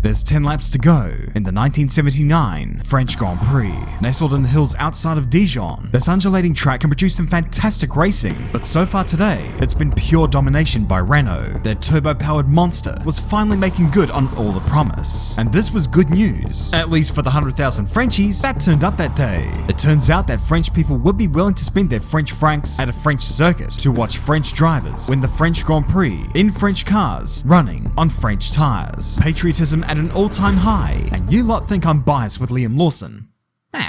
There's 10 laps to go in the 1979 French Grand Prix. Nestled in the hills outside of Dijon, this undulating track can produce some fantastic racing, but so far today, it's been pure domination by Renault. Their turbo-powered monster was finally making good on all the promise. And this was good news, at least for the 100,000 Frenchies that turned up that day. It turns out that French people would be willing to spend their French francs at a French circuit to watch French drivers win the French Grand Prix in French cars running on French tires. Patriotism at an all-time high, and you lot think I'm biased with Liam Lawson.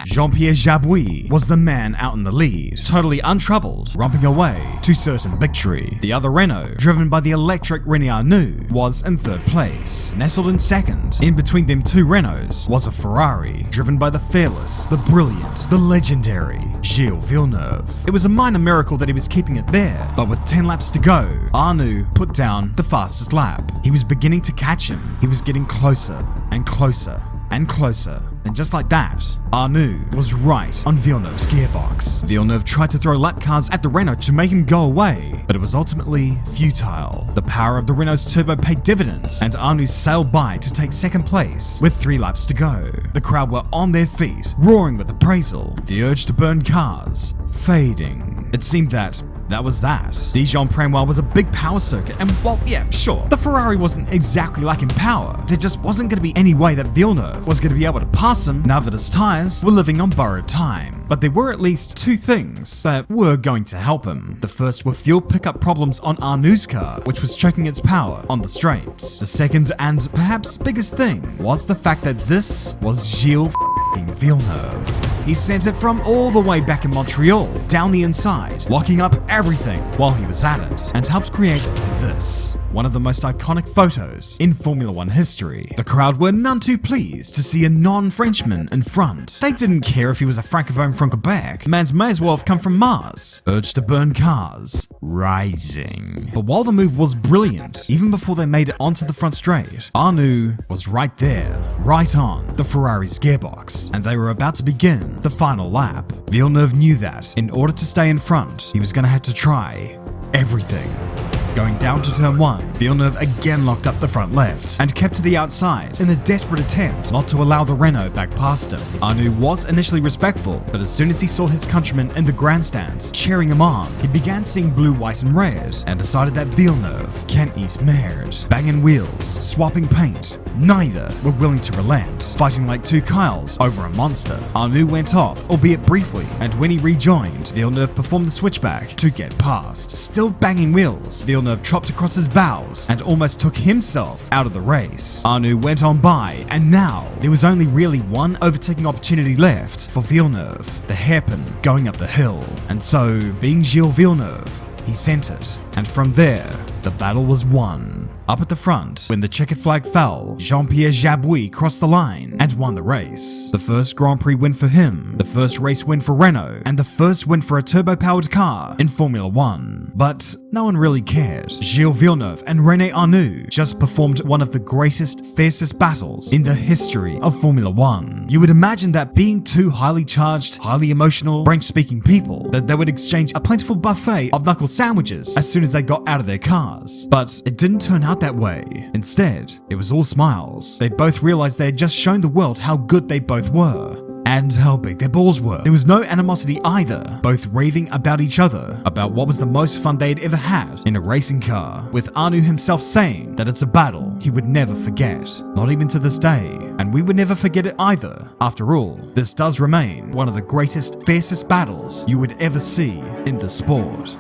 Jean-Pierre Jabouille was the man out in the lead, totally untroubled, romping away to certain victory. The other Renault, driven by the electric René Arnoux, was in third place. Nestled in second, in between them two Renaults, was a Ferrari, driven by the fearless, the brilliant, the legendary Gilles Villeneuve. It was a minor miracle that he was keeping it there, but with 10 laps to go, Arnoux put down the fastest lap. He was beginning to catch him. He was getting closer and closer and closer. And just like that, Arnoux was right on Villeneuve's gearbox. Villeneuve tried to throw lap cars at the Renault to make him go away, but it was ultimately futile. The power of the Renault's turbo paid dividends, and Arnoux sailed by to take second place with 3 laps to go. The crowd were on their feet, roaring with appraisal, the urge to burn cars fading. It seemed that was that. Dijon-Prenois was a big power circuit, and well, yeah, sure, the Ferrari wasn't exactly lacking power. There just wasn't going to be any way that Villeneuve was going to be able to pass him now that his tires were living on borrowed time. But there were at least 2 things that were going to help him. The first were fuel pickup problems on Arnoux' car, which was choking its power on the straights. The second, and perhaps biggest thing, was the fact that this was Gilles Villeneuve. He sent it from all the way back in Montreal, down the inside, locking up everything while he was at it, and helped create this, one of the most iconic photos in Formula 1 history. The crowd were none too pleased to see a non-Frenchman in front. They didn't care if he was a francophone from Quebec. Man's may as well have come from Mars. Urge to burn cars rising. But while the move was brilliant, even before they made it onto the front straight, Arnoux was right there, right on the Ferrari's gearbox, and they were about to begin the final lap. Villeneuve knew that in order to stay in front, he was going to have to try everything. Going down to turn 1, Villeneuve again locked up the front left and kept to the outside in a desperate attempt not to allow the Renault back past him. Arnoux was initially respectful, but as soon as he saw his countrymen in the grandstands cheering him on, he began seeing blue, white and red and decided that Villeneuve can't eat merde. Banging wheels, swapping paint, neither were willing to relent, fighting like 2 Kyles over a monster. Arnoux went off, albeit briefly, and when he rejoined, Villeneuve performed the switchback to get past. Still banging wheels, Villeneuve chopped across his bows and almost took himself out of the race. Arnoux went on by, and now there was only really one overtaking opportunity left for Villeneuve, the hairpin going up the hill. And so, being Gilles Villeneuve, he sent it, and from there, the battle was won. Up at the front, when the checkered flag fell, Jean-Pierre Jabouille crossed the line and won the race. The first Grand Prix win for him, the first race win for Renault, and the first win for a turbo-powered car in Formula 1. But no one really cared. Gilles Villeneuve and René Arnoux just performed one of the greatest, fiercest battles in the history of Formula 1. You would imagine that being 2 highly charged, highly emotional, French-speaking people, that they would exchange a plentiful buffet of knuckle sandwiches as soon as they got out of their cars. But it didn't turn out that way. Instead, it was all smiles. They both realized they had just shown the world how good they both were, and how big their balls were. There was no animosity either, both raving about each other, about what was the most fun they had ever had in a racing car, with Arnoux himself saying that it's a battle he would never forget, not even to this day, and we would never forget it either. After all, this does remain one of the greatest, fiercest battles you would ever see in the sport.